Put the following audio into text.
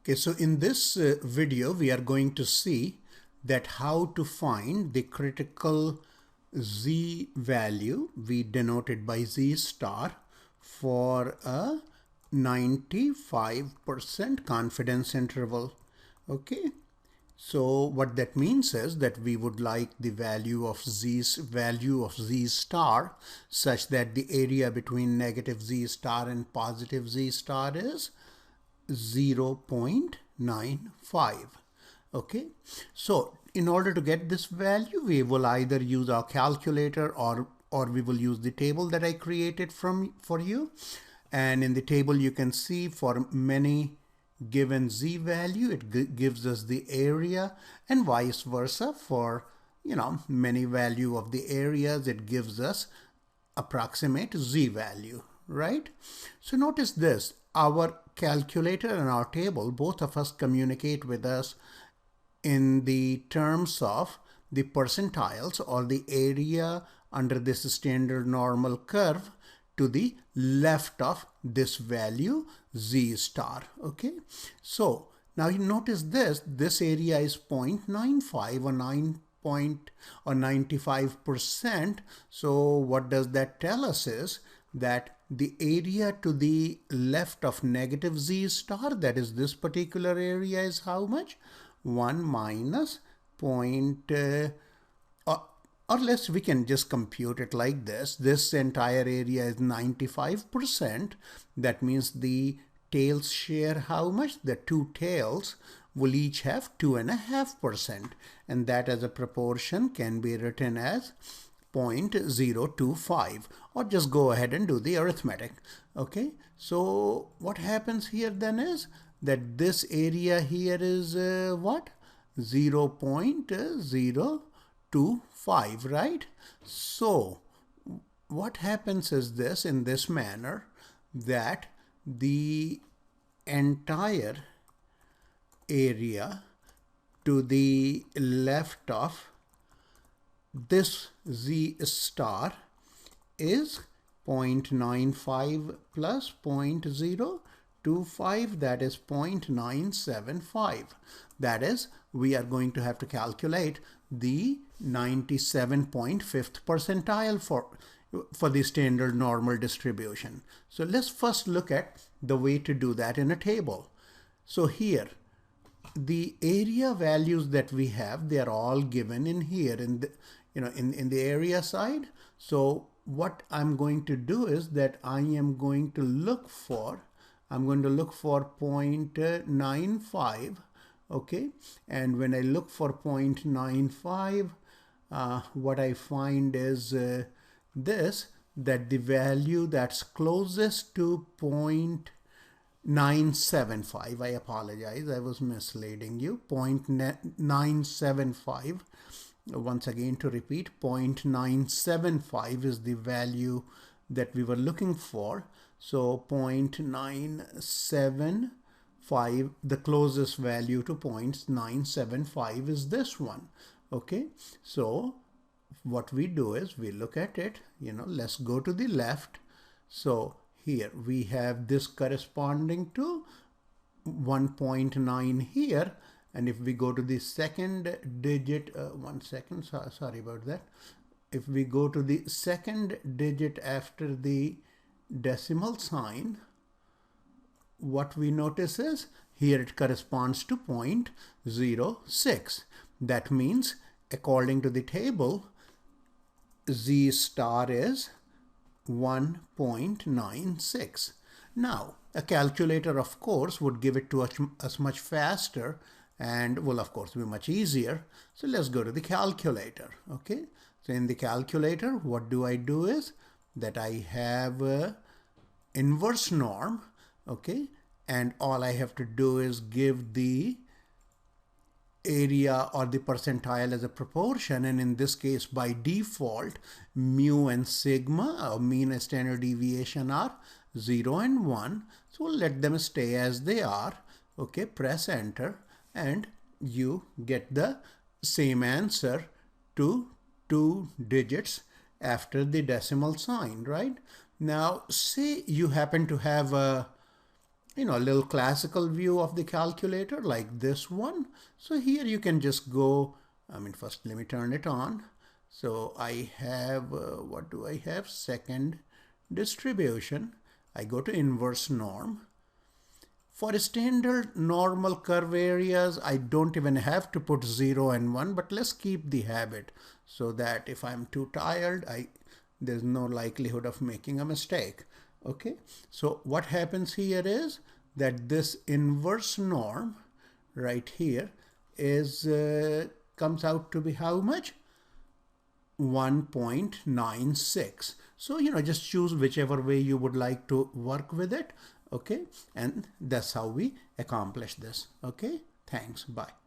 Okay, so in this video, we are going to see that how to find the critical Z value, we denote it by Z star, for a 95% confidence interval. Okay, so what that means is that we would like the value of Z star such that the area between negative Z star and positive Z star is 0.95. Okay, so in order to get this value, we will either use our calculator or we will use the table that I created for you. And in the table you can see for many given Z value, it gives us the area, and vice versa for many value of the areas, it gives us approximate Z value, right? So notice this, our calculator and our table, both of us communicate with us in the terms of the percentiles or the area under this standard normal curve to the left of this value Z star. Okay, so now you notice this area is 0.95 or 95%. So what does that tell us is that the area to the left of negative Z star, that is this particular area, is how much? 1 minus or less, we can just compute it like this. This entire area is 95%. That means the tails share how much? The two tails will each have 2.5%. And that as a proportion can be written as 0.025, or just go ahead and do the arithmetic. Okay, so what happens here then is that this area here is what? 0.025, right? So what happens is this, in this manner, that the entire area to the left of this Z star is 0.95 plus 0.025, that is 0.975. That is, we are going to have to calculate the 97.5th percentile for the standard normal distribution. So let's first look at the way to do that in a table. So here, the area values that we have, they are all given in here in the in the area side. So what I'm going to do is that I am going to look for 0.95. Okay, and when I look for 0.95, what I find is that the value that's closest to 0.975, I apologize, I was misleading you, 0.975. Once again, to repeat, 0.975 is the value that we were looking for. So 0.975, the closest value to 0.975 is this one. Okay, so what we do is we look at it, let's go to the left. So here we have this corresponding to 1.9 here. And if we go to the second digit, one second, sorry about that. If we go to the second digit after the decimal sign, what we notice is here it corresponds to 0.06. That means, according to the table, Z star is 1.96. Now, a calculator, of course, would give it to us much faster and will, of course, be much easier. So let's go to the calculator. Okay, so in the calculator, what do I do is that I have inverse norm. Okay, and all I have to do is give the area or the percentile as a proportion, and in this case by default mu and sigma, or mean and standard deviation, are 0 and 1. So we'll let them stay as they are. Okay, press enter and you get the same answer to 2 digits after the decimal sign, right? Now say you happen to have a a little classical view of the calculator like this one. So here you can just go, first let me turn it on. So I have, what do I have? Second distribution. I go to inverse norm. For standard normal curve areas, I don't even have to put 0 and 1, but let's keep the habit so that if I'm too tired, there's no likelihood of making a mistake. Okay, so what happens here is that this inverse norm right here is comes out to be how much? 1.96. So, just choose whichever way you would like to work with it. Okay, and that's how we accomplish this. Okay, thanks, bye.